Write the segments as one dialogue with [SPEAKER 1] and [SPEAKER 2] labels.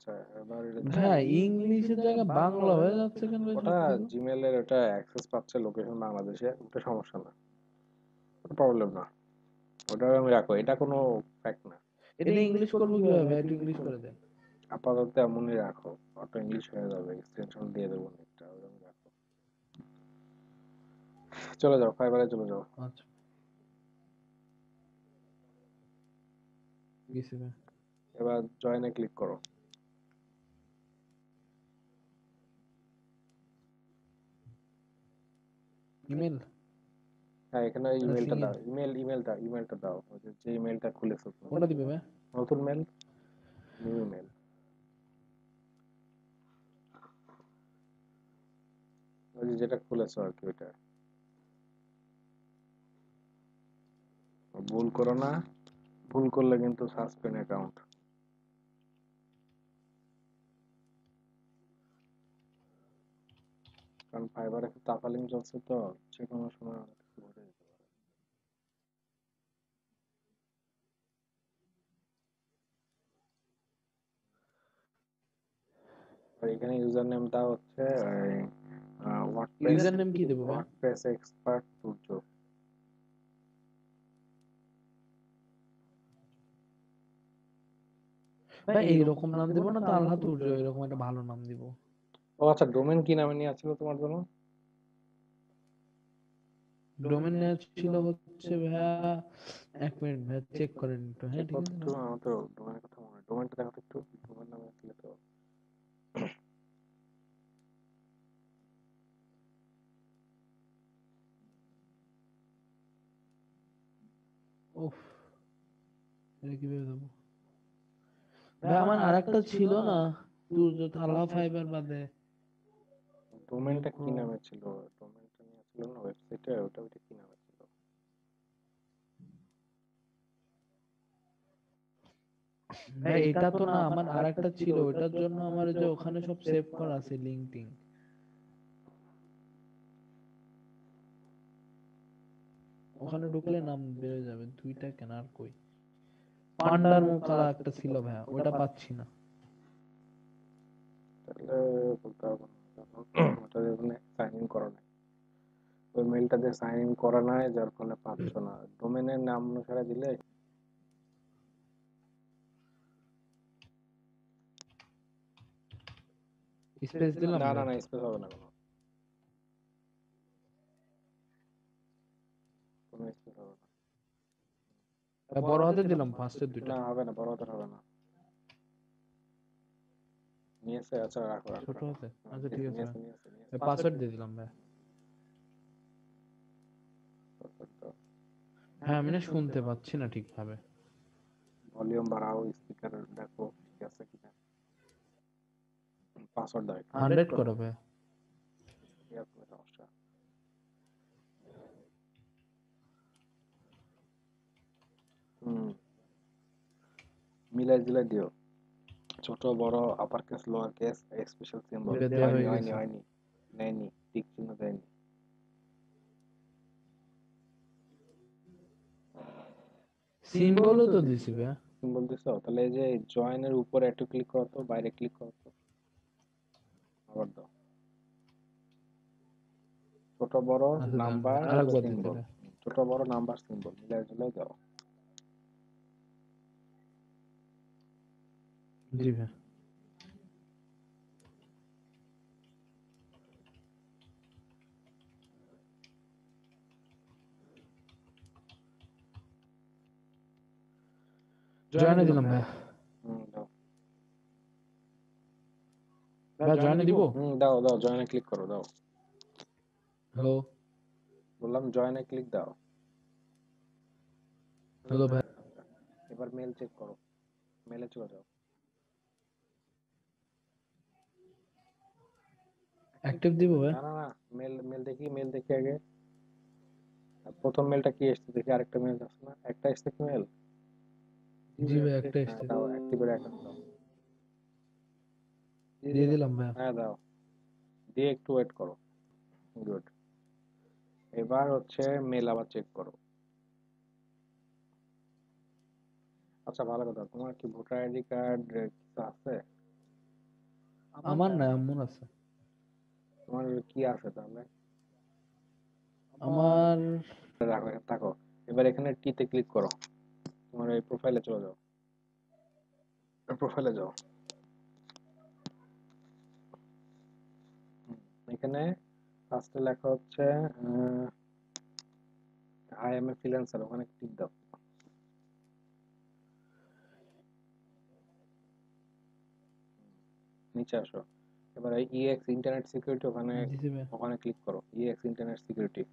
[SPEAKER 1] আচ্ছা এবার
[SPEAKER 2] হ্যাঁ, ইংলিশের জায়গায় বাংলা হয়ে যাচ্ছে কেন ভাই
[SPEAKER 1] ওটা
[SPEAKER 2] সবগুলো?
[SPEAKER 1] জিমেল এর ওটা অ্যাক্সেস পাচ্ছে লোকেশন বাংলাদেশে, ওটা সমস্যা না, ওটা প্রবলেম না, ওটা আমি রাখো, এটা কোনো ফ্যাক্ট না।
[SPEAKER 2] এটা ইংলিশ করবো কিভাবে ভাই? একটু ইংলিশ করে দেন।
[SPEAKER 1] আপাতত এমনই রাখো, অটো ইংলিশ হয়ে যাবে, এক্সটেনশন দিয়ে দেবো নেটটা, ওরকম রাখো। চলে যাও, ফাইবারে চলে যাও।
[SPEAKER 2] আচ্ছা, গেছি ভাই।
[SPEAKER 1] এবার জয়েনে ক্লিক করো।
[SPEAKER 2] ইমেল
[SPEAKER 1] হ্যাঁ, এখানে
[SPEAKER 2] না
[SPEAKER 1] ইমেলটা
[SPEAKER 2] সিঙ্গেল?
[SPEAKER 1] দাও, ইমেলটা দাও, ওই যে ইমেলটা খুলেছো তুমি।
[SPEAKER 2] কোনটা দিবে ভাই?
[SPEAKER 1] নতুন মেল, নিউ ইমেল, ওই যে যেটা খুলেছো আর কি ওইটা। ভুল করো না, ভুল করলে কিন্তু সাসপেন্ড অ্যাকাউন্ট। কারণ ফাইবারে খুব তাফালিং চলছে তো, যে কোনো সময় অনেক কিছু ঘটে যেতে পারে। আর এখানে ইউজার নেমটা হচ্ছে ওয়ার্ডপ্রেস,
[SPEAKER 2] ইউজার নেম কি দেবো ভাই?
[SPEAKER 1] ওয়ার্ডপ্রেস এক্সপার্ট সূর্য।
[SPEAKER 2] ভাই এইরকম নাম দিব না তো, আল্লাহ তুর্য এরকম একটা ভালো নাম দিব।
[SPEAKER 1] ও আচ্ছা, ডোমেন কি নামে নিয়ে আসছিল তোমার জন্য?
[SPEAKER 2] ডোমেন নেম ছিল হচ্ছে ভাইয়া, 1 মিনিট ভাইয়া চেক করেন একটু, হ্যাঁ
[SPEAKER 1] চেক
[SPEAKER 2] ঠিক
[SPEAKER 1] করতে
[SPEAKER 2] আছে
[SPEAKER 1] একটু,
[SPEAKER 2] ভাই।
[SPEAKER 1] আমার তো ডোমেনের কথা মনে হয়, ডোমেনটা দেখো তো একটু, ডোমেন নামে আসলে তো।
[SPEAKER 2] উফ, এটা কিভাবে দেবো ভাই? আমার আরেকটা ছিল না, তুর্য আল্লাহ ফাইবার বাদে।
[SPEAKER 1] ডোমেনটা কি নামে ছিল? ডোমেনটা নিয়ে ছিল না ওয়েবসাইটে, ওটা ওইটা কি নামে ছিল?
[SPEAKER 2] ভাই এটা তো না, আমার আরেকটা ছিল, ওটার জন্য আমার ওই যে ওখানে সব সেভ করা আছে, লিঙ্ক টিঙ্ক। ওখানে ঢুকলে নাম বেড়ে যাবে, দুইটা কেন আর কই। পান্ডার মুখালা একটা ছিল ভাইয়া, ওটা পাচ্ছি না।
[SPEAKER 1] তাহলে বলতে হবে না, কারণ ওটা ওখানে সাইন ইন করা নাই, ওই মেলটা দিয়ে সাইন ইন করা নাই, যার ফলে পাচ্ছ না। ডোমেনের নাম অনুসারে দিলে।
[SPEAKER 2] স্পেস দিলাম
[SPEAKER 1] না না
[SPEAKER 2] ভাই?
[SPEAKER 1] না, স্পেস হবে না, কোনো কোনো স্পেস হবে না।
[SPEAKER 2] বড় হাতে দিলাম ফার্স্টের দুইটা।
[SPEAKER 1] না হবে না, বড় হাতের হবে না। নিয়েছে, আচ্ছা রাখো রাখো
[SPEAKER 2] ছোট
[SPEAKER 1] রাখো।
[SPEAKER 2] হাতে?
[SPEAKER 1] হ্যাঁ,
[SPEAKER 2] আচ্ছা ঠিক আছে ভাই।
[SPEAKER 1] নিয়েছে।
[SPEAKER 2] পাসওয়ার্ড দিয়ে দিলাম ভাই। হ্যাঁ, আমি না শুনতে পাচ্ছি না ঠিকভাবে।
[SPEAKER 1] ভলিউম বাড়াও, স্পিকার দেখো ঠিক আছে কিনা। পাসওয়ার্ড দাও একটু।
[SPEAKER 2] 100 করো ভাই।
[SPEAKER 1] এরকম সমস্যা। হুম, মিলাই দিলাই দিও, ছোট বড় upper case lower case special symbol.
[SPEAKER 2] এটা দেওয়া
[SPEAKER 1] হয়নি
[SPEAKER 2] হয়ে
[SPEAKER 1] হয়নি
[SPEAKER 2] গেছে।
[SPEAKER 1] হয়নি, নেয়নি, টিক চিহ্ন দেয়নি।
[SPEAKER 2] সিম্বলও তো দিছি ভাই।
[SPEAKER 1] সিম্বল দিছো? তাহলে এই যে জয়েনের উপরে একটু ক্লিক করো তো, বাইরে ক্লিক করো তো, আবার দাও, ছোট বড়
[SPEAKER 2] আচ্ছা দেন ভাই,
[SPEAKER 1] নাম্বার
[SPEAKER 2] আরেকবার দিতে
[SPEAKER 1] সিম্বল,
[SPEAKER 2] ভাই।
[SPEAKER 1] ছোট বড় নাম্বার সিম্বল মিলাই ঝুলাই দাও।
[SPEAKER 2] জি ভাই। জয়েনে দিলাম ভাই।
[SPEAKER 1] দাও।
[SPEAKER 2] ভাই জয়েনে দিব?
[SPEAKER 1] দাও দাও, জয়েনে ক্লিক করো, দাও।
[SPEAKER 2] হ্যালো?
[SPEAKER 1] বললাম জয়েনে ক্লিক দাও।
[SPEAKER 2] হ্যালো ভাই?
[SPEAKER 1] আচ্ছা, এবার মেল চেক করো, মেলে চলে যাও।
[SPEAKER 2] অ্যাক্টিভ দিব ভাই?
[SPEAKER 1] না না না, মেল মেল দেখি, মেল দেখি আগে। প্রথম মেলটা কি এসেছে দেখি, আরেকটা মেল আছে না, একটা এসেছে কি মেল?
[SPEAKER 2] জি ভাই, একটা
[SPEAKER 1] হ্যাঁ
[SPEAKER 2] এসছে।
[SPEAKER 1] দাও, অ্যাক্টিভের অ্যাকাউন্ট দাও।
[SPEAKER 2] দিয়ে দিলাম ভাই।
[SPEAKER 1] হ্যাঁ দাও, দিয়ে একটু ওয়েট করো। গুড। এবার হচ্ছে মেল আবার চেক করো। আচ্ছা ভালো কথা, তোমার কি ভোটার আইডি কার্ড কিছু আছে?
[SPEAKER 2] আমার না আম্মুর আছে।
[SPEAKER 1] তোমার কি আছে তাহলে?
[SPEAKER 2] আমার
[SPEAKER 1] রাখো, থাকো। এবার এখানে টি তে ক্লিক করো, তোমার এই প্রোফাইলে চলে যাও, প্রোফাইলে যাও। এখানে ফার্স্টে লেখা হচ্ছে আই এম এ ফ্রিল্যান্সার, ওখানে ক্লিক দাও। নিচে আসো, এবার ইএক্স ইন্টারনেট সিকিউরিটি, ওখানে
[SPEAKER 2] দিছি ভাই।
[SPEAKER 1] ওখানে ক্লিক করো, ইএক্স ইন্টারনেট সিকিউরিটি,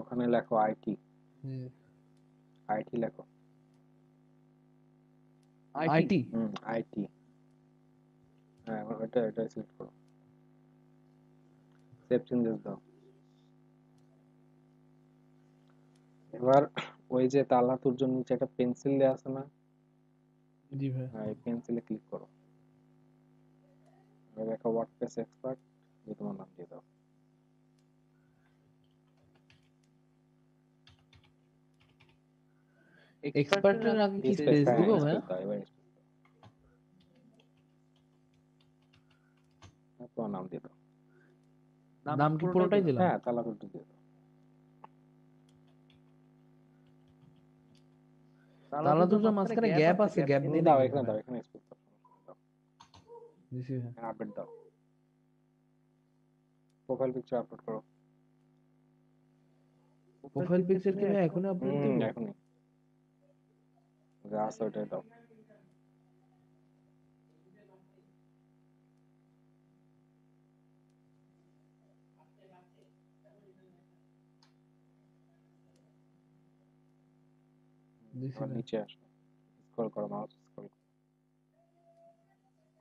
[SPEAKER 1] ওখানে লেখো আইটি,
[SPEAKER 2] জি।
[SPEAKER 1] আইটি লেখো।
[SPEAKER 2] আইটি।
[SPEAKER 1] আইটি, হ্যাঁ ওটা এটা সিলেক্ট করো, সেভ চেঞ্জেস দাও। এবার ওই যে তালা তুর্যর নিচে একটা পেন্সিল দেওয়া আছে না,
[SPEAKER 2] জি ভাই।
[SPEAKER 1] হ্যাঁ এই পেন্সিলে ক্লিক করো, এবার লেখো ওয়ার্ডপ্রেস এক্সপার্ট, দিয়ে তোমার নাম দিয়ে দাও।
[SPEAKER 2] এক্সপার্টের আগে কি
[SPEAKER 1] স্পেস,
[SPEAKER 2] স্পেস
[SPEAKER 1] হ্যাঁ
[SPEAKER 2] দিব ভাই?
[SPEAKER 1] স্পেস দাও, এবার স্পেস দাও, তোমার নাম দিয়ে দাও।
[SPEAKER 2] নাম কি পুরোটাই দিলাম?
[SPEAKER 1] হ্যাঁ তালা তুর্য দিয়ে দাও।
[SPEAKER 2] তালা দুটোর মাঝখানে গ্যাপ আছে, গ্যাপ দিয়ে
[SPEAKER 1] দাও
[SPEAKER 2] দিই
[SPEAKER 1] এখানে,
[SPEAKER 2] ভাই।
[SPEAKER 1] দাও এখানে স্পেস দাও, দাও
[SPEAKER 2] দিছি ভাই।
[SPEAKER 1] এখানে আপডেট দাও, প্রোফাইল পিকচার আপলোড করো।
[SPEAKER 2] প্রোফাইল পিকচার কি ভাই এখনই আপলোড দিব?
[SPEAKER 1] এখনই যা আছে ওটাই দাও।
[SPEAKER 2] দিছি
[SPEAKER 1] এবার
[SPEAKER 2] ভাই।
[SPEAKER 1] নিচে আসো, স্ক্রল করো, মাউস স্ক্রল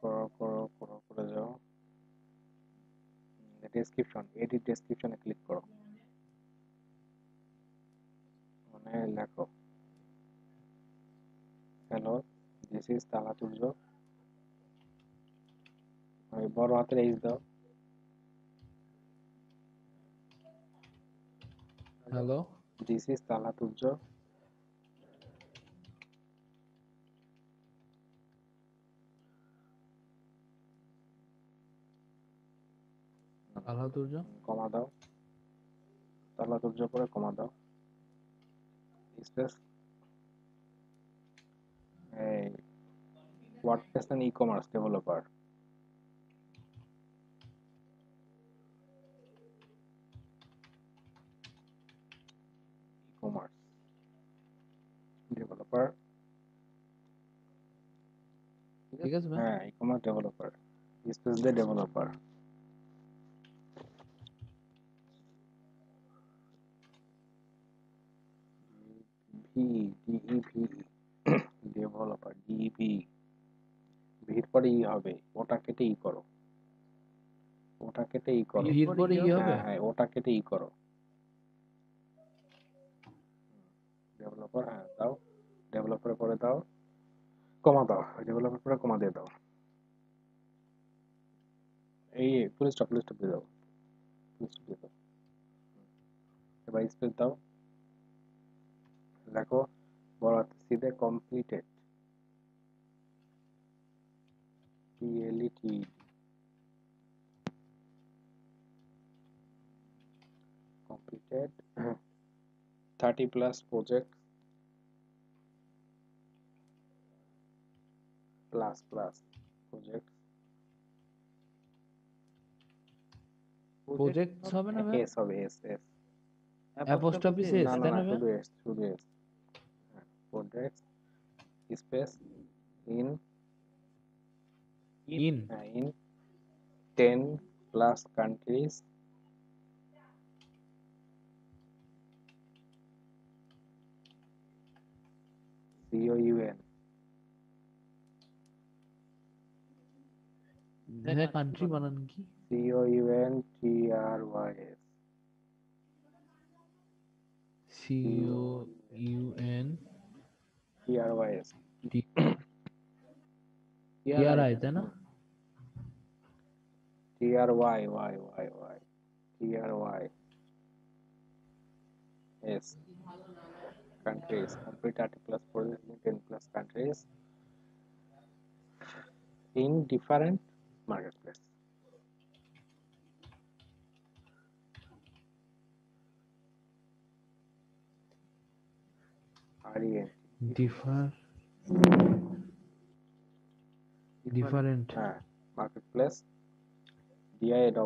[SPEAKER 1] করো করো করো করে যাও, ডেসক্রিপশন, এডিট ডেসক্রিপশনে ক্লিক করো, মানে লেখো হ্যালো দিস ইজ তালা তুর্য, বড় হাতের এইচ দাও,
[SPEAKER 2] হ্যালো।
[SPEAKER 1] দিস ইজ তালা তুর্য,
[SPEAKER 2] তালা দুর্য।
[SPEAKER 1] কমা দাও, তালা তুর্য করে কমা দাও, স্পেস, এই WordPress and e commerce developer, e commerce developer,
[SPEAKER 2] ঠিক আছে ভাই।
[SPEAKER 1] হ্যাঁ ই কমার্স ডেভেলপার, স্পেস দিয়ে developer, V DE V, developer DV, ভির পরে ই হবে, ওটা কেটে ই করো, ওটা কেটে ই করো,
[SPEAKER 2] ভিড় পরে কি হবে?
[SPEAKER 1] হ্যাঁ হ্যাঁ ওটা কেটে ই করো, ডেভেলপার, হ্যাঁ দাও, ডেভেলপারে পরে দাও, কমা দাও, ডেভেলপার পরে কমা দিয়ে দাও, এই ফুল স্টপ দিয়ে দাও, ফুল স্টপ দিয়ে দাও, এবার স্পেস দাও, লেখো বড় হাতে সিধে completed, PLET, completed 30 plus project plus project,
[SPEAKER 2] project হবে না ভাই?
[SPEAKER 1] এস হবে, এস এস,
[SPEAKER 2] অ্যাপোস্ট্রফি এস
[SPEAKER 1] না না
[SPEAKER 2] তাই
[SPEAKER 1] না
[SPEAKER 2] না ভাই?
[SPEAKER 1] শুধু এস, শুধু S, project space in,
[SPEAKER 2] in.
[SPEAKER 1] In 10 plus countries, COUN,
[SPEAKER 2] ভাই কান্ট্রি বানান কি?
[SPEAKER 1] COUNTRYS,
[SPEAKER 2] C O U N
[SPEAKER 1] TRYS,
[SPEAKER 2] T R I তাই না?
[SPEAKER 1] TRYS, countries, complete 30 plus projects in 10 plus countries, in different marketplace. RENT.
[SPEAKER 2] different
[SPEAKER 1] হ্যাঁ, marketplace DIFFERENT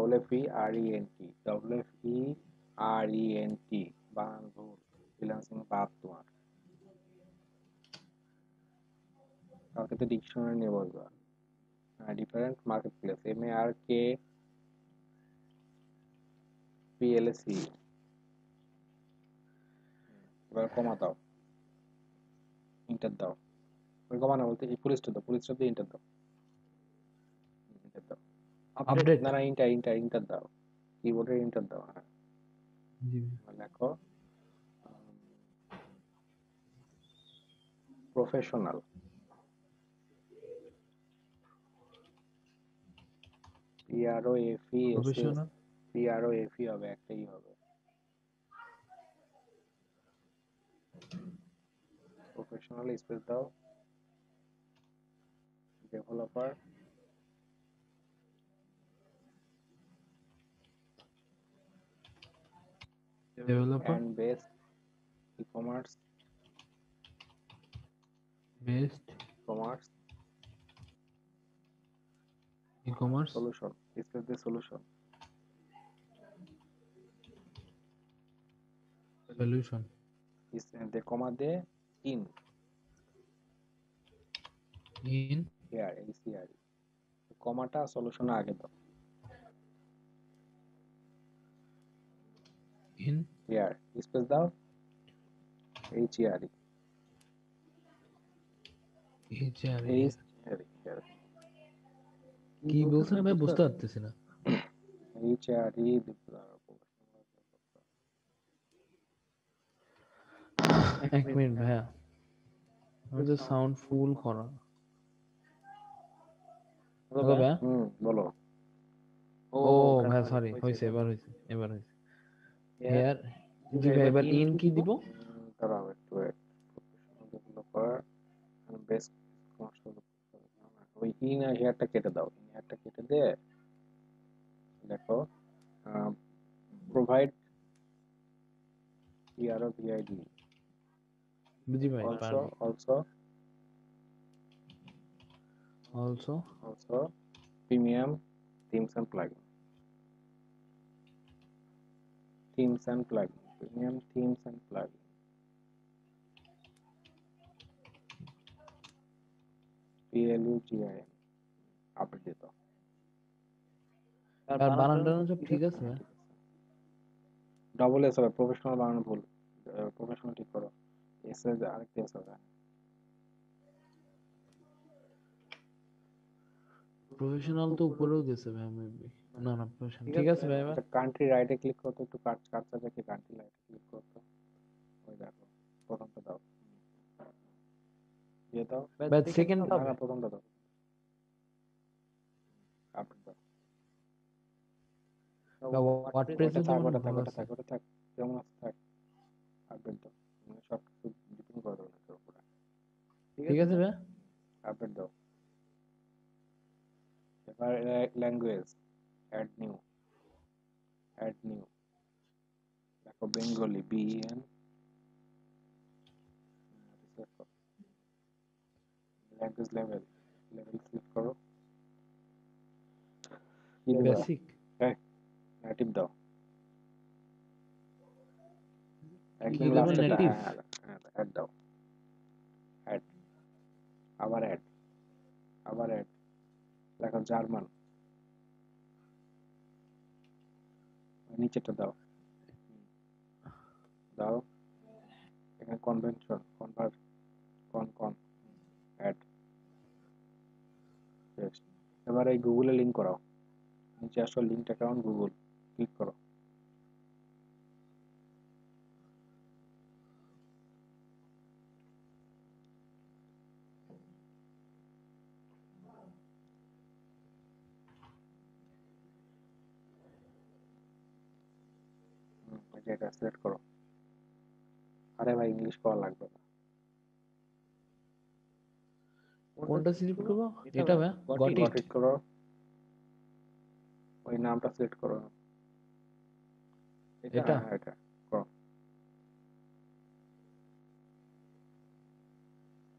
[SPEAKER 1] বানান ভুল, freelancing বাদ তোমার, কালকে তো ডিকশনারি নিয়ে বলবা। হ্যাঁ, ডিফারেন্ট মার্কেটপ্লেস, MARKPLC। এবার কমা দাও, ইন্টার দাও, কমা না বলতে এই পুলিশটা দাও, পুলিশটা দিয়ে ইন্টার দাও, ইন্টার দাও,
[SPEAKER 2] আপডেট
[SPEAKER 1] না না ইন্টার দাও, কিবোর্ডের ইন্টার দাও। হ্যাঁ, লেখো প্রফেশনাল,
[SPEAKER 2] প্রফেশনাল
[SPEAKER 1] PROFE হবে, একটাই হবে, প্রফেশনাল স্পেস দাও, developer, and based e-commerce,
[SPEAKER 2] best e-commerce
[SPEAKER 1] solution, space the solution,
[SPEAKER 2] solution
[SPEAKER 1] is the comma de in
[SPEAKER 2] in
[SPEAKER 1] here ACR, কমাটা সলিউশন আগে দাও,
[SPEAKER 2] ইন
[SPEAKER 1] here স্পেস দাও, HERE,
[SPEAKER 2] এইচআর
[SPEAKER 1] HERE,
[SPEAKER 2] কি বলছেন ভাই বুঝতে পারতেছি না।
[SPEAKER 1] HERE
[SPEAKER 2] এক মিনিট ভাইয়া, আমাদের সাউন্ড ফুল করা। হ্যালো ভাইয়া।
[SPEAKER 1] বলো।
[SPEAKER 2] ও ভাইয়া সরি, হয়েছে এবার হেয়ার। জি ভাই, এবার ইন কি দিব?
[SPEAKER 1] দাঁড়াও একটু, প্রফেশনাল ডেভেলপার বেস্ট কমার্শিয়াল, ওই ইন আর হেয়ারটা কেটে দাও, ইন হেয়ারটা কেটে দিয়ে দেখো প্রোভাইড PROVID,
[SPEAKER 2] বুঝি ভাই,
[SPEAKER 1] also premium themes and plugins, premium themes and plugins, PLUGIN update দিতে,
[SPEAKER 2] আর বানানটা সব ঠিক আছে ভাই?
[SPEAKER 1] ডবল এস হবে, প্রফেশনাল বানানো ভুল, প্রফেশনাল ঠিক করো, এস এর আরেকটা এস হবে,
[SPEAKER 2] প্রফেশনাল তো উপরেও দিয়েছে ভাই, মেবি। না না, প্রফেশনাল ঠিক আছে ভাই। এবার
[SPEAKER 1] কান্ট্রি রাইটে ক্লিক করো তো, একটু কাটটা দেখে কান্ট্রি রাইটে ক্লিক করো তো, ওই দেখো প্রথমটা দাও, দিয়ে দাও,
[SPEAKER 2] ভাই সেকেন্ড
[SPEAKER 1] না না প্রথমটা দাও, আপডেট দাও,
[SPEAKER 2] ওয়ার্ডপ্রেসে
[SPEAKER 1] থাক,
[SPEAKER 2] যেমন
[SPEAKER 1] ওটা থাক,
[SPEAKER 2] ভালো
[SPEAKER 1] ওটা
[SPEAKER 2] আছে।
[SPEAKER 1] থাক, ওটা থাক, যেমন আছে থাক, আপডেট দাও, সব কিছু ডিপেন্ড করে দেবো না পুরো,
[SPEAKER 2] ঠিক আছে ভাই।
[SPEAKER 1] আপডেট দাও, এবার ল্যাঙ্গুয়েজ অ্যাড নিউ দেখো Bengali BEN, language level click করো,
[SPEAKER 2] বেসিক
[SPEAKER 1] নেটিভ দাও, একদম
[SPEAKER 2] কি দেব?
[SPEAKER 1] লাস্টে
[SPEAKER 2] নেটিভ।
[SPEAKER 1] অ্যাড দাও, অ্যাড, আবার অ্যাড দেখো জার্মান, নিচেটা দাও, এখানে কনভেনশন কন অ্যাড, এবার এই গুগলে লিংক করাও, নিচে আসো লিঙ্ক অ্যাকাউন্ট গুগল, ক্লিক করো, এটা সিলেক্ট করো, আরে ভাই ইংলিশ করা লাগবে না,
[SPEAKER 2] কোনটা সিলেক্ট করবো? এটা ভাই, গট ইট।
[SPEAKER 1] গট ইট করো, ওই নামটা সিলেক্ট করো। এটা
[SPEAKER 2] এটা
[SPEAKER 1] হ্যাঁ এটা করো।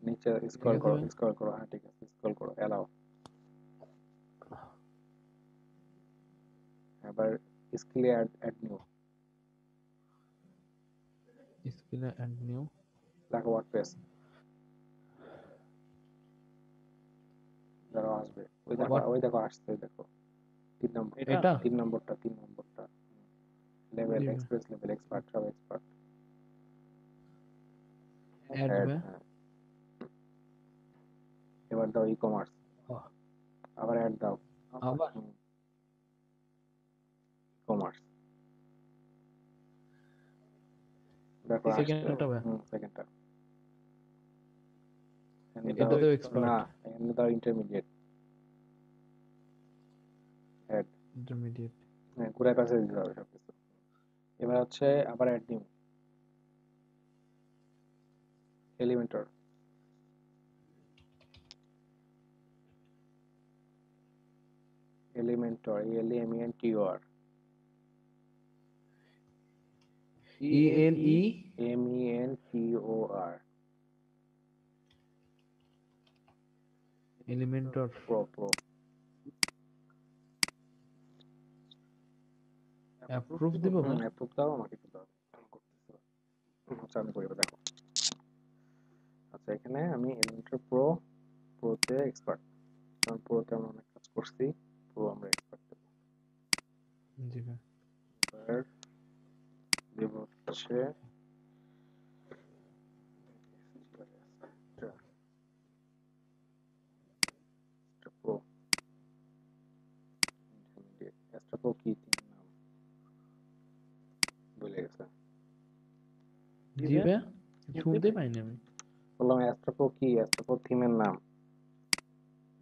[SPEAKER 1] নিচে
[SPEAKER 2] ঠিক
[SPEAKER 1] স্ক্রল
[SPEAKER 2] আছে
[SPEAKER 1] করো,
[SPEAKER 2] ভাই।
[SPEAKER 1] স্ক্রল করো, হ্যাঁ ঠিক আছে, স্ক্রল করো, এলাও। এবার স্কিলে add new,
[SPEAKER 2] skill and new.
[SPEAKER 1] দেখো ওয়ার্ডপ্রেস, দাঁড়াও আসবে, ওই দেখো
[SPEAKER 2] হোয়াট?
[SPEAKER 1] ওই দেখো আসছে, ওই দেখো 3 নম্বর,
[SPEAKER 2] এটা
[SPEAKER 1] 3 নম্বরটা 3 নম্বরটা, লেভেল
[SPEAKER 2] জি ভাই।
[SPEAKER 1] এক্সপ্রেস, লেভেল এক্সপার্ট, সব এক্সপার্ট।
[SPEAKER 2] অ্যাড
[SPEAKER 1] অ্যাড,
[SPEAKER 2] ভাই।
[SPEAKER 1] হ্যাঁ। এবার দাও ই কমার্স,
[SPEAKER 2] আহ,
[SPEAKER 1] আবার অ্যাড দাও,
[SPEAKER 2] আবার
[SPEAKER 1] কমার্স, দেখো
[SPEAKER 2] এই
[SPEAKER 1] আসছে।
[SPEAKER 2] সেকেন্ডটা ভাই।
[SPEAKER 1] সেকেন্ডটা এখানে দাও,
[SPEAKER 2] এটাতেও
[SPEAKER 1] না
[SPEAKER 2] এক্সপার্ট।
[SPEAKER 1] এখানে দাও ইন্টারমিডিয়েট, অ্যাড,
[SPEAKER 2] ইন্টারমিডিয়েট।
[SPEAKER 1] হ্যাঁ ঘুরে পাশে দিতে হবে সবকিছু। এবার হচ্ছে আবার add new, Elementor, Elementor, ELEMENTOR,
[SPEAKER 2] ELE
[SPEAKER 1] MENTOR,
[SPEAKER 2] Elementor.
[SPEAKER 1] Pro pro.
[SPEAKER 2] Approve দিব ভাই।
[SPEAKER 1] অ্যাপ্রুভ দাও, আমাকে একটু দাও, আমি করতেছি। আচ্ছা আমি করি, এবার দেখো। আচ্ছা এখানে আমি এলিমেন্টর প্রো, প্রোতে এক্সপার্ট, কারণ প্রোতে আমরা অনেক কাজ করছি, প্রো আমরা এক্সপার্ট দেবো।
[SPEAKER 2] জি ভাই।
[SPEAKER 1] এবার দেবো হচ্ছে প্রো, ইন্টারমিডিয়েট, এক্সট্রা প্রো কি তিন নাম বলে গেছে,
[SPEAKER 2] জি ভাই, শুনতে পাইনি আমি।
[SPEAKER 1] বললাম এক্সট্রা প্রো কি, এক্সট্রা প্রো থিমের নাম।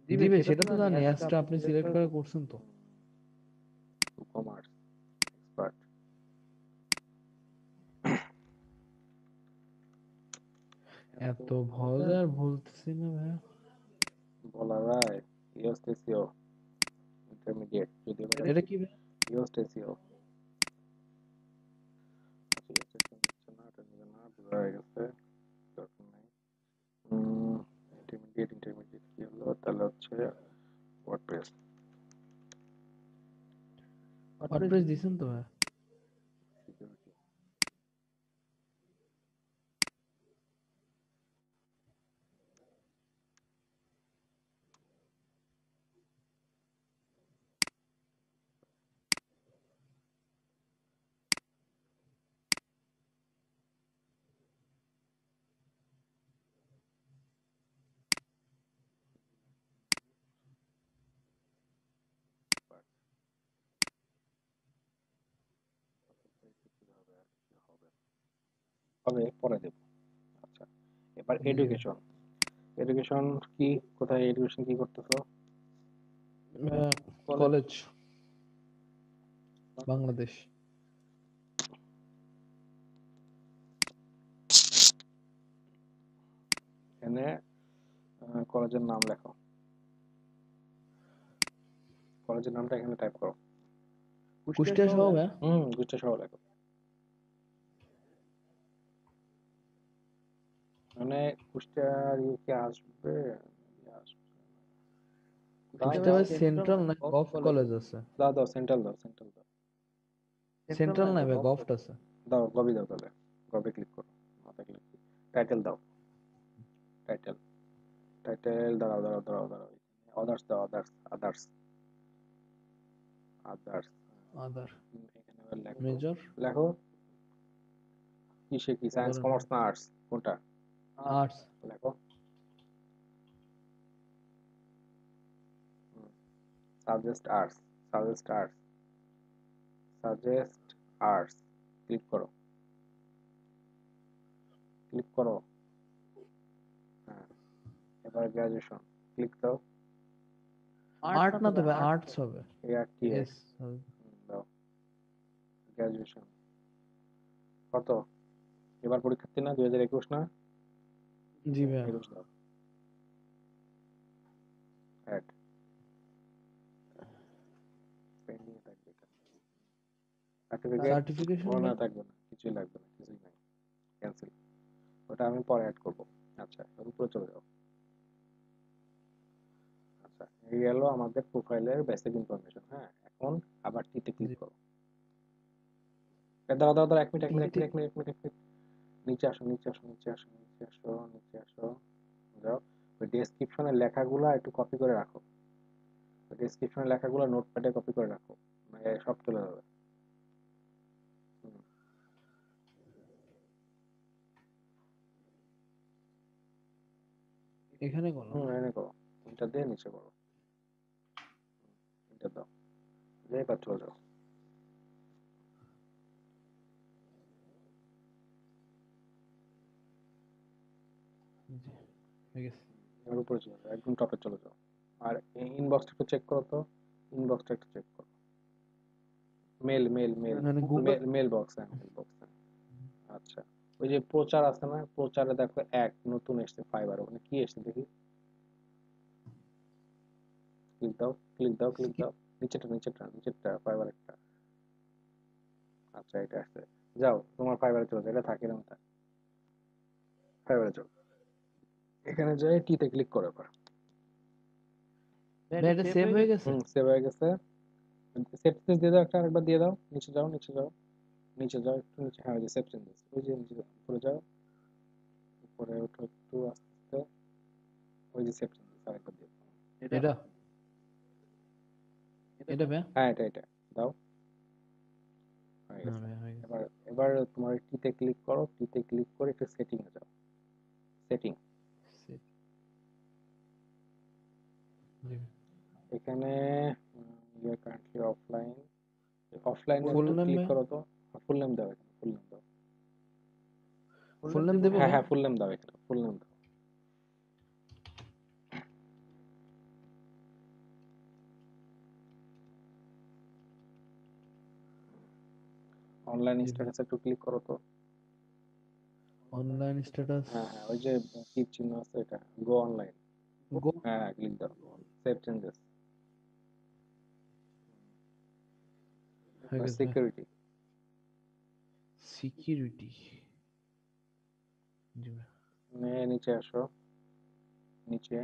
[SPEAKER 2] জি ভাই, সেটা তো জানি, অ্যাজটা আপনি সিলেক্ট করে করছেন তো।
[SPEAKER 1] কমার্স এক্সপার্ট,
[SPEAKER 2] এত সহজ আর বলতেছি না ভাই।
[SPEAKER 1] বলা যায়। ইওস্টেসিও ইন্টারমিডিয়েট, যদি এবার
[SPEAKER 2] এটা কি ভাই?
[SPEAKER 1] ইওস্টেসিও, ইওস্টেসিও নিচ্ছে না, এটা নিবে না, বোঝা হয়ে গেছে, দরকার নাই। ইন্টারমিডিয়েট, ইন্টারমিডিয়েট কি হলো তাহলে হচ্ছে ওয়ার্ডপ্রেস,
[SPEAKER 2] ওয়ার্ডপ্রেস দিছেন তো ভাই?
[SPEAKER 1] সিকিউরিটি, হবে পরে দেব। আচ্ছা এবার
[SPEAKER 2] জি ভাই।
[SPEAKER 1] এডুকেশন, এডুকেশন কি, কোথায় এডুকেশন কি করতেছো?
[SPEAKER 2] কলেজ, বাংলাদেশ।
[SPEAKER 1] এখানে কলেজের নাম লেখো, কলেজের নামটা এখানে টাইপ করো।
[SPEAKER 2] কুষ্টিয়া সহ ভাই?
[SPEAKER 1] দুইটা সহ লেখো, মানে কুষ্টিয়ার ইয়ে কি আসবে, ইয়ে আসবে। দাও
[SPEAKER 2] কুষ্টিয়া
[SPEAKER 1] দাও
[SPEAKER 2] ভাই সেন্ট্রাল না গভ কলেজ আছে?
[SPEAKER 1] দাও দাও, সেন্ট্রাল দাও, সেন্ট্রাল দাও,
[SPEAKER 2] সেন্ট্রাল না ভাই, গভট আছে।
[SPEAKER 1] দাও গবি দাও তাহলে, গবে ক্লিক করো, মাথায় ক্লিক, টাইটেল দাও, টাইটেল, টাইটেল দাঁড়াও দাঁড়াও দাঁড়াও দাঁড়াও, আদার্স দাও, আদার্স, আদার্স, আদার্স,
[SPEAKER 2] আদার।
[SPEAKER 1] এখানে আবার লেখো,
[SPEAKER 2] মেজর।
[SPEAKER 1] লেখো কিসে কি, সায়েন্স
[SPEAKER 2] বলেন
[SPEAKER 1] কমার্স
[SPEAKER 2] ভাই।
[SPEAKER 1] না আর্টস কোনটা,
[SPEAKER 2] আর্টস।
[SPEAKER 1] লেখো। Suggest arts, suggest arts, suggest arts, click করো, ক্লিক করো, হ্যাঁ। এবার গ্রাজুয়েশন, ক্লিক দাও,
[SPEAKER 2] আর্ট না তো ভাই, আর্টস হবে।
[SPEAKER 1] ARTS,
[SPEAKER 2] S.
[SPEAKER 1] দাও, গ্রাজুয়েশন কত, এবার পরীক্ষার্থী না 2021 না,
[SPEAKER 2] জি ভাই।
[SPEAKER 1] 21 দাও, সার্টিফিকেট
[SPEAKER 2] সার্টিফিকেশন
[SPEAKER 1] ও না
[SPEAKER 2] নেই।
[SPEAKER 1] থাকবে না, কিছুই লাগবে না, কিছুই নাই, ক্যান্সেল। ওটা আমি পরে অ্যাড করবো। আচ্ছা, এর উপরে চলে যাও। আচ্ছা, এই গেল আমাদের প্রোফাইলের বেসিক ইনফরমেশন। হ্যাঁ, এখন আবার টিতে ক্লিক
[SPEAKER 2] জি।
[SPEAKER 1] করো। দাঁড়াও দাঁড়াও দাঁড়াও, এক মিনিট এক মিনিট এক
[SPEAKER 2] টিতে
[SPEAKER 1] মিনিট এক মিনিট এক মিনিট এক মিনিট। নিচে আসো নিচে আসো নিচে আসো নিচে আসো নিচে আসো। যাও, ওই ডেসক্রিপশনের লেখাগুলো একটু কপি করে রাখো। ডেসক্রিপশনের লেখাগুলো নোটপ্যাডে কপি করে রাখো, মানে সব চলে যাবে। হুম,
[SPEAKER 2] এখানে করলাম।
[SPEAKER 1] এনে করো। এটা দিয়ে নিচে করো, এটা দাও, দিয়ে এবার চলে যাও।
[SPEAKER 2] জি, হয়ে গেছে।
[SPEAKER 1] এর উপরে চলে যাও, একদম টপে চলে যাও। আর ইনবক্সটা একটু চেক করো তো, ইনবক্সটা একটু চেক করো। মেল মেল মেল
[SPEAKER 2] মানে গুগল।
[SPEAKER 1] মেল মেল বক্স, হ্যাঁ মেল বক্স। আচ্ছা, ওই যে প্রচার আছে না, প্রচারে দেখো এক নতুন এসছে ফাইবার, ওখানে কি এসছে দেখি। ক্লিক দাও ক্লিক দাও ক্লিক দাও। নিচেরটা নিচেরটা নিচেরটা ফাইবার একটা। আচ্ছা, এটা আসছে। যাও, তোমার ফাইবারে চলে যাও, এটা থাকে এরকম থাকে। ফাইবারে যাও, এখানে যাই টিতে ক্লিক করো এবার।
[SPEAKER 2] ভাই এটা সেভ হয়ে গেছে।
[SPEAKER 1] সেভ হয়ে গেছে। সেভ চেঞ্জ দিয়ে দাও, একটা আরেকবার দিয়ে দাও। নিচে যাও নিচে যাও নিচে যাও, একটু নিচে। হ্যাঁ, ওই যে সেভ চেঞ্জেস, ওই যে নিচে যাও, উপরে যাও, উপরে ওঠো একটু আস্তে আস্তে। ওই যে সেভ চেঞ্জেস আরেকবার দিয়ে দাও।
[SPEAKER 2] এটা এটা ভাই।
[SPEAKER 1] হ্যাঁ, এটা এটা দাও। হয়ে
[SPEAKER 2] হ্যাঁ
[SPEAKER 1] গেছে।
[SPEAKER 2] ভাই হয়ে গেছে।
[SPEAKER 1] এবার এবার তোমার টিতে ক্লিক করো, টিতে ক্লিক করে একটু সেটিং এ যাও। সেটিং,
[SPEAKER 2] Save, জি।
[SPEAKER 1] এখানে ইউ কারেন্টলি অফলাইন, অফলাইনে
[SPEAKER 2] ফুল
[SPEAKER 1] একটু
[SPEAKER 2] নেম
[SPEAKER 1] ক্লিক
[SPEAKER 2] ভাই।
[SPEAKER 1] করো তো। ফুল নেম দাও, এখানে ফুল নেম দাও।
[SPEAKER 2] ফুল নেম দেবো
[SPEAKER 1] হ্যাঁ
[SPEAKER 2] ভাই।
[SPEAKER 1] হ্যাঁ, ফুল নেম দাও, এখানে ফুল নেম দাও। অনলাইন
[SPEAKER 2] জি ভাই।
[SPEAKER 1] স্ট্যাটাস একটু ক্লিক করো তো।
[SPEAKER 2] Online status.
[SPEAKER 1] হ্যাঁ হ্যাঁ, ওই যে টিক চিহ্ন আছে, এটা গো অনলাইন।
[SPEAKER 2] গো।
[SPEAKER 1] হ্যাঁ, ক্লিক দাও। Save changes.
[SPEAKER 2] হয়ে
[SPEAKER 1] এবার
[SPEAKER 2] গেছে ভাই।
[SPEAKER 1] সিকিউরিটি।
[SPEAKER 2] সিকিউরিটি। জি ভাই।
[SPEAKER 1] নিচে আসো, নিচে।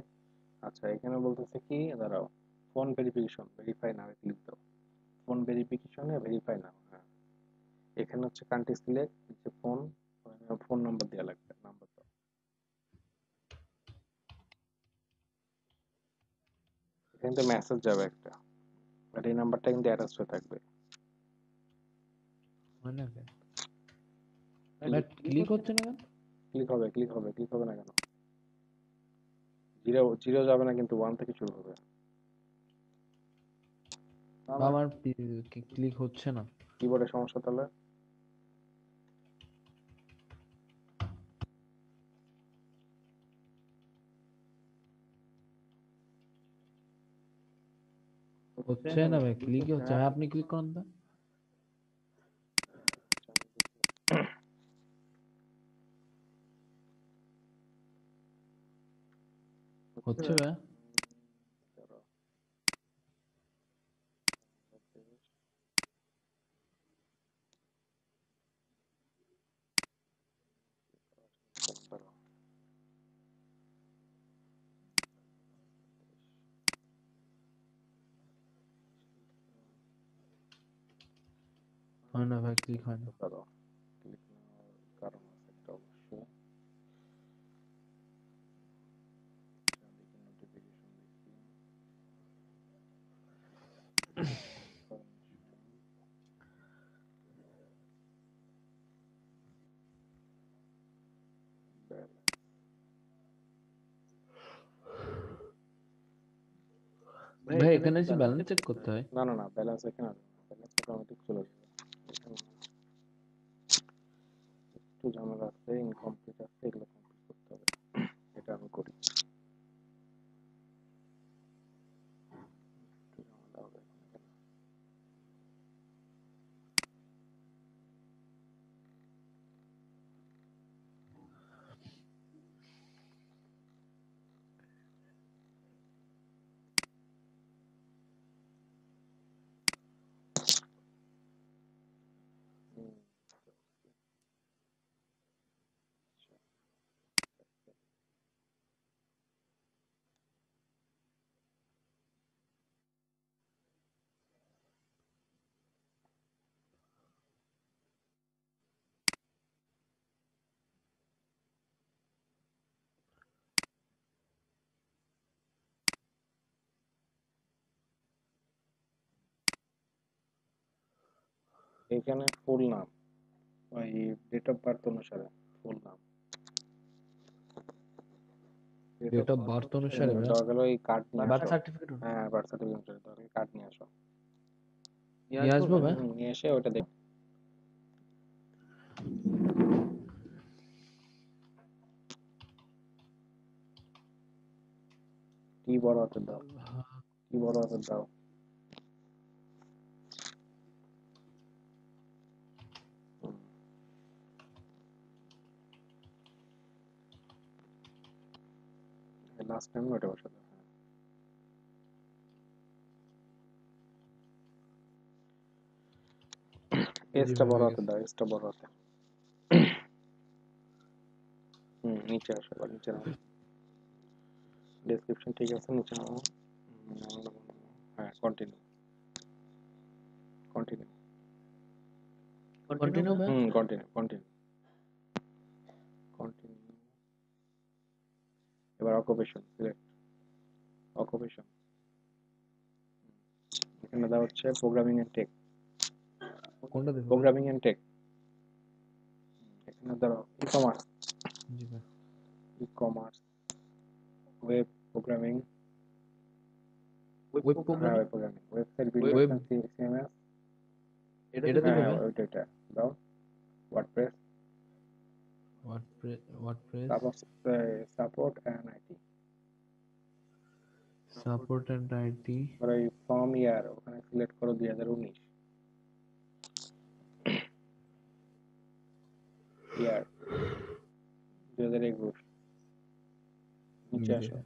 [SPEAKER 1] আচ্ছা, এখানে বলতেছে কি, দাঁড়াও, phone verification, verify now click দাও। ফোন ভেরিফিকেশনে ভেরিফাই নাও, হ্যাঁ। এখানে হচ্ছে কান্ট্রি সিলেক্ট, নিচে ফোন, ফোন নাম্বার দেওয়া লাগবে, নাম্বার দাও। এখানে তো মেসেজ যাবে একটা, আর এই নাম্বারটা কিন্তু অ্যাটাচ হয়ে থাকবে।
[SPEAKER 2] হয় না ভাই? ভাই
[SPEAKER 1] ক্লিক
[SPEAKER 2] ক্লিক হচ্ছে না কেন?
[SPEAKER 1] ক্লিক হবে ক্লিক হবে ক্লিক হবে না কেন? জিরো জিরো যাবে না কিন্তু, ওয়ান থেকে শুরু হবে।
[SPEAKER 2] আমার ক্লিক হচ্ছে না।
[SPEAKER 1] কিবোর্ডের সমস্যা তাহলে।
[SPEAKER 2] হচ্ছে না ভাই, ক্লিকই হচ্ছে। ভাই আপনি ক্লিক করেন তো। হচ্ছে ভাই। হয় না ভাই, ক্লিক হয় না।
[SPEAKER 1] দাঁড়াও, ক্লিক নেওয়ার কারণ আছে একটা অবশ্যই। নোটিফিকেশন দেখি।
[SPEAKER 2] ভাই এখানে এসে ব্যালেন্স চেক করতে হয়।
[SPEAKER 1] না না না, ব্যালেন্স এখানে আসবে না, ব্যালেন্স অটোমেটিক চলে যাবে এখানে। একটু ঝামেলা আছে, ইনকমপ্লিট আছে, এগুলো কমপ্লিট করতে হবে। এটা আমি করি, একটু ঝামেলা হবে এখানে। এখানে ফুল নাম, ওই ডেট অফ বার্থ অনুসারে ফুল নাম,
[SPEAKER 2] ডেট অফ বার্থ অনুসারে ভাই,
[SPEAKER 1] দেওয়া গেল। এই কার্ড নিয়ে
[SPEAKER 2] বার্থ
[SPEAKER 1] আসো।
[SPEAKER 2] সার্টিফিকেট
[SPEAKER 1] হ্যাঁ, বার্থ সার্টিফিকেট অনুসারে দেওয়া গেল, কার্ড নিয়ে আসো।
[SPEAKER 2] নিয়ে আসবো ভাই।
[SPEAKER 1] নিয়ে এসে ওটা দেখ। কি বড় হাতের দাও, কি বড় হাতের দাও। লাস্ট টাইম ওটা বসে দাও।
[SPEAKER 2] জি
[SPEAKER 1] এসটা
[SPEAKER 2] ভাই,
[SPEAKER 1] বড়
[SPEAKER 2] হয়ে
[SPEAKER 1] হাতের
[SPEAKER 2] গেছে।
[SPEAKER 1] দাও, এসটা বড় হাতে। নিচে আসো, আবার নিচে নামো। ডেসক্রিপশন ঠিক আছে, নিচে নামো। হ্যাঁ, কন্টিনিউ, কন্টিনিউ।
[SPEAKER 2] কন্টিনিউ ভাই।
[SPEAKER 1] Continue, continue, continue. এবার অকুপেশন সিলেক্ট, অকুপেশন। এখানে দাও হচ্ছে প্রোগ্রামিং এন্ড টেক,
[SPEAKER 2] কোনটা দেবো ভাই?
[SPEAKER 1] Programming and tech. এখানে দাও ই কমার্স,
[SPEAKER 2] জি ভাই।
[SPEAKER 1] E-commerce, web programming.
[SPEAKER 2] Web
[SPEAKER 1] হ্যাঁ,
[SPEAKER 2] programming,
[SPEAKER 1] web programming, website builder,
[SPEAKER 2] web,
[SPEAKER 1] CMS.
[SPEAKER 2] এটা দেবো
[SPEAKER 1] হ্যাঁ,
[SPEAKER 2] ভাই।
[SPEAKER 1] ওইটা এটা দাও। WordPress,
[SPEAKER 2] WordPress,
[SPEAKER 1] support and IT.
[SPEAKER 2] Support and IT.
[SPEAKER 1] এবার ওই ফর্ম ইয়ার ওখানে সিলেক্ট করো 2019 ইয়ার, 2021। নিচে আসো,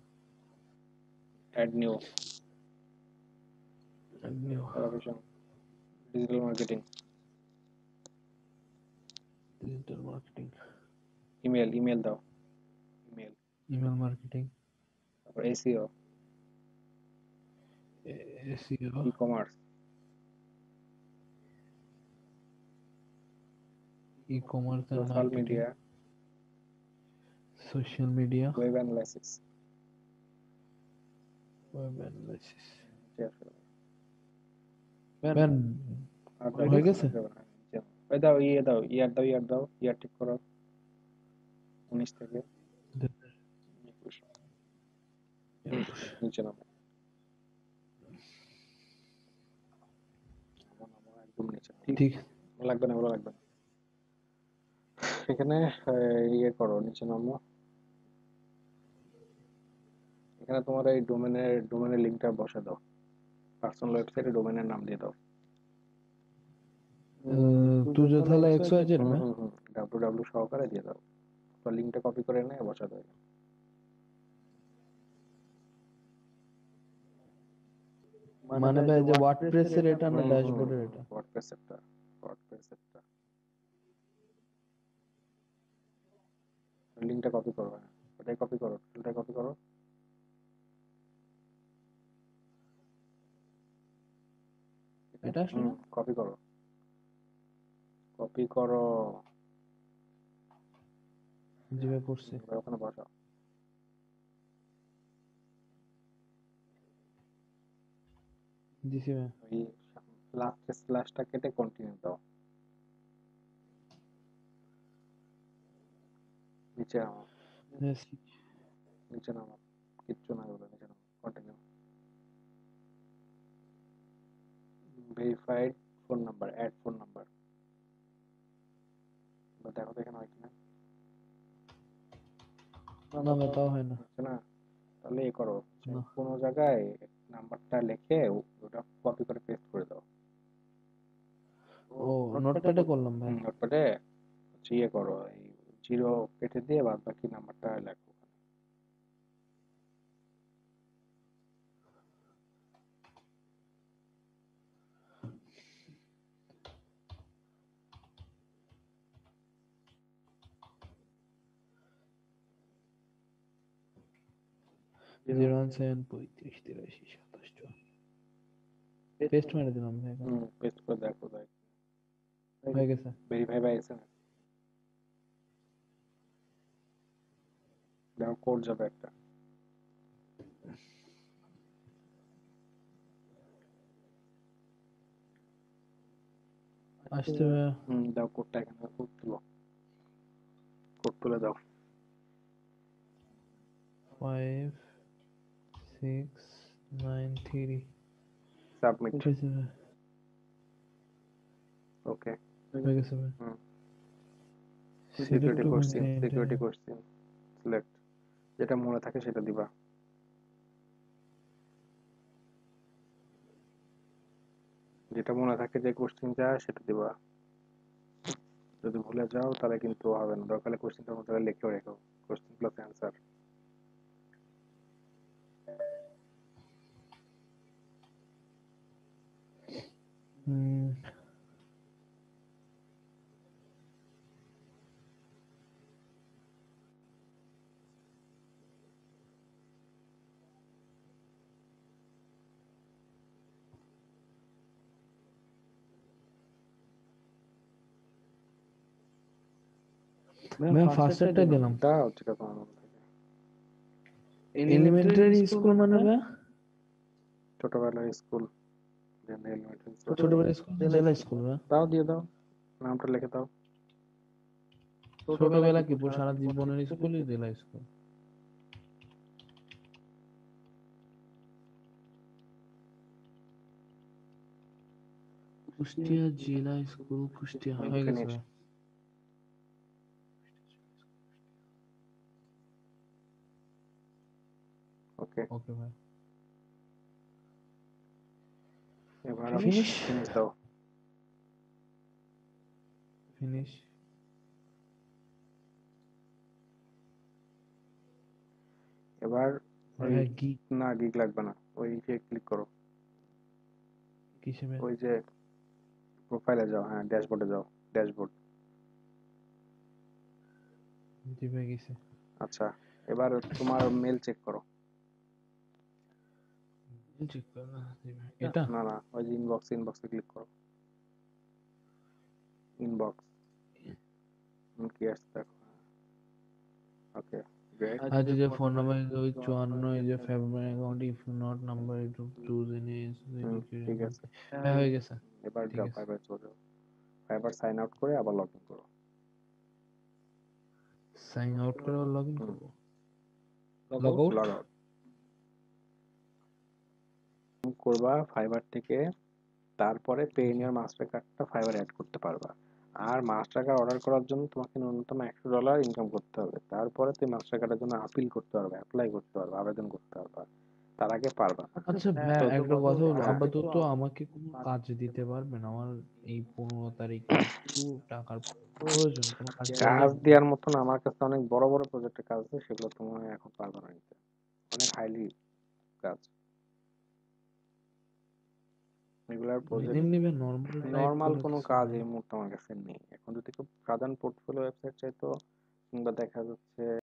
[SPEAKER 1] add new, profession, digital marketing,
[SPEAKER 2] digital marketing,
[SPEAKER 1] email, email দাও, ইমেল।
[SPEAKER 2] ইমেল মার্কেটিং,
[SPEAKER 1] তারপর SEO,
[SPEAKER 2] SEO,
[SPEAKER 1] e commerce,
[SPEAKER 2] e commerce and
[SPEAKER 1] social
[SPEAKER 2] marketing,
[SPEAKER 1] media,
[SPEAKER 2] social media,
[SPEAKER 1] web analysis.
[SPEAKER 2] Web analysis.
[SPEAKER 1] নিচে আসো।
[SPEAKER 2] ম্যান,
[SPEAKER 1] আর
[SPEAKER 2] হয়ে গেছে।
[SPEAKER 1] যাবে না, নিচে নাও। ওই দাও, ইয়ে দাও, ইয়ার দাও, ইয়ার দাও, ইয়ার ঠিক করো। 19 থেকে 21। নিচে নামো, নামো, নামো, একদম নিচে নামো।
[SPEAKER 2] ঠিক।
[SPEAKER 1] লাগবে না, ওগুলো লাগবে না। এখানে ইয়ে করো, নিচে নামো। এখানে তোমার এই ডোমেনের লিঙ্কটা বসে দাও। পার্সোনাল ওয়েবসাইটে ডোমেনের নাম দিয়ে দাও।
[SPEAKER 2] তুই যে তাহলে এক্স ওয়াই জেড ভাই।
[SPEAKER 1] www সহকারে দিয়ে দাও। তো লিঙ্কটা কপি করে এনে বসা দাও।
[SPEAKER 2] মানে ভাই যে ওয়ার্ডপ্রেস এর এটা না ড্যাশবোর্ডের এটা?
[SPEAKER 1] ওয়ার্ডপ্রেস একটা, ওয়ার্ডপ্রেস একটা। লিঙ্কটা কপি করো, হ্যাঁ ওটাই কপি করো, ওটাই কপি করো।
[SPEAKER 2] এটা আসলে না?
[SPEAKER 1] কপি করো, কপি করো।
[SPEAKER 2] জি ভাই, করছি।
[SPEAKER 1] এবার ওখানে বসাও।
[SPEAKER 2] দিছি ভাই।
[SPEAKER 1] ওই লাস্টের স্ল্যাশটা কেটে কন্টিনিউ দাও। নিচে নামো, নিচে নামো, কিচ্ছু না বলে নিচে নামো, continue. Verified phone number, add phone number. দেখো তো এখানে হয় কিনা।
[SPEAKER 2] না ভাই, তাও হয় না।
[SPEAKER 1] হচ্ছে না, তাহলে এ করো,
[SPEAKER 2] না।
[SPEAKER 1] কোনো জায়গায় নাম্বারটা লিখে ওটা কপি করে পেস্ট করে দাও।
[SPEAKER 2] ও, নোটপ্যাডে করলাম ভাই।
[SPEAKER 1] নোটপ্যাডে ইয়ে করো, এই জিরো কেটে দিয়ে বাদ বাকি নাম্বারটা লেখো।
[SPEAKER 2] Zero one seven 35 83 27 54। পেস্ট মেরে দিলাম ভাই এখন।
[SPEAKER 1] পেস্ট করে দেখো,
[SPEAKER 2] হয়ে গেছে।
[SPEAKER 1] Verify by SMS. দেখো কোড যাবে একটা।
[SPEAKER 2] আসতে ভাইয়া।
[SPEAKER 1] দাও কোডটা, এখানে কোড তুলো, কোড তুলে দাও।
[SPEAKER 2] 5693
[SPEAKER 1] সাবমিট।
[SPEAKER 2] উঠেছে ভাইয়া।
[SPEAKER 1] ওকে।
[SPEAKER 2] হয়ে গেছে ভাইয়া। Select
[SPEAKER 1] security
[SPEAKER 2] two
[SPEAKER 1] question,
[SPEAKER 2] content.
[SPEAKER 1] Security question select, যেটা মনে থাকে সেটা দিবা, যেটা মনে থাকে যে কোশ্চেনটা সেটা দিবা। যদি ভুলে যাও তাহলে কিন্তু হবে না, দরকার হলে কোশ্চেনটার মধ্যে লিখেও রেখো, কোশ্চেন প্লাস অ্যান্সার।
[SPEAKER 2] হুম, ভাইয়া ফার্স্টেরটাই দিলাম।
[SPEAKER 1] দাও যেটা তোমার মনে থাকে।
[SPEAKER 2] এলিমেন্টারি স্কুল মানে ভাইয়া?
[SPEAKER 1] ছোটবেলার স্কুল, এলিমেন্টারি স্কুল।
[SPEAKER 2] ছোটবেলার স্কুল জেলা স্কুল ভাইয়া?
[SPEAKER 1] দাও দিয়ে দাও, নামটা লিখে দাও।
[SPEAKER 2] ছোটবেলা কি পুরো সারা জীবনের স্কুলই জেলা স্কুল? কুষ্টিয়া জেলা স্কুল, কুষ্টিয়া। হয়ে গেছে
[SPEAKER 1] ফিনিশ।
[SPEAKER 2] ভাইয়া।
[SPEAKER 1] ওকে,
[SPEAKER 2] ওকে ভাই।
[SPEAKER 1] এবার
[SPEAKER 2] ফিনিশ।
[SPEAKER 1] ফিনিশ দাও।
[SPEAKER 2] ফিনিশ।
[SPEAKER 1] এবার ওই,
[SPEAKER 2] ভাইয়া কি
[SPEAKER 1] না গিগ লাগবে না, ওই যে ক্লিক করো,
[SPEAKER 2] কিসে ভাইয়া?
[SPEAKER 1] ওই যে প্রোফাইলে যাও, হ্যাঁ ড্যাশবোর্ডে যাও, ড্যাশবোর্ড।
[SPEAKER 2] জি ভাই গেছে।
[SPEAKER 1] আচ্ছা, এবার তোমার মেল চেক করো।
[SPEAKER 2] ঠিক করে না, জি ভাই। এটা
[SPEAKER 1] না না, ওই যে ইনবক্স, ইনবক্সে ক্লিক করো, ইনবক্স কি আসছে দেখো। Okay, great.
[SPEAKER 2] আজ যে ফোন নাম্বার ওই 54 এই যে February account if not number to choose any
[SPEAKER 1] ঠিক আছে,
[SPEAKER 2] হ্যাঁ হয়ে গেছে।
[SPEAKER 1] এবার
[SPEAKER 2] ঠিক
[SPEAKER 1] যাও
[SPEAKER 2] আছে।
[SPEAKER 1] ফাইবার চলে যাও, ফাইবার সাইন আউট করে আবার লগ ইন করো।
[SPEAKER 2] সাইন আউট করে লগ ইন করবো।
[SPEAKER 1] Log
[SPEAKER 2] log
[SPEAKER 1] out,
[SPEAKER 2] out.
[SPEAKER 1] Log out করবা ফাইবার থেকে, তারপরে পে ইন ইয়ার মাস্টার কার্ডটা ফাইবার অ্যাড করতে পারবা। আর মাস্টার কার্ড অর্ডার করার জন্য তোমাকে ন্যূনতম $100 ইনকাম করতে হবে, তারপরে তুমি মাস্টার কার্ডের জন্য আপিল করতে পারবে, অ্যাপ্লাই করতে পারবে, আবেদন করতে পারবা, তার আগে পারবা না।
[SPEAKER 2] আচ্ছা ভাই
[SPEAKER 1] তো
[SPEAKER 2] একটা কথা বলো,
[SPEAKER 1] হ্যাঁ,
[SPEAKER 2] আপাতত আমাকে কোনো কাজ দিতে পারবেন? আমার এই 15 তারিখে একটু টাকার প্রয়োজন, কোনো কাজ দেওয়া
[SPEAKER 1] কাজ
[SPEAKER 2] যাবে?
[SPEAKER 1] দেওয়ার মতন আমার কাছে অনেক বড় বড় প্রজেক্টের কাজ আছে, সেগুলো তুমি এখন পারবে না নিতে, অনেক হাইলি কাজ, রেগুলার প্রজেক্ট।
[SPEAKER 2] এমনি ভাই নর্মাল টাইপ
[SPEAKER 1] নর্মাল
[SPEAKER 2] কোনো
[SPEAKER 1] কোনো
[SPEAKER 2] কিছু
[SPEAKER 1] কাজ
[SPEAKER 2] নাই?
[SPEAKER 1] এই মুহূর্তে আমার কাছে নেই, এখন যদি খুব সাধারণ পোর্টফোলিও ওয়েবসাইট চাই তো, কিংবা দেখা যাচ্ছে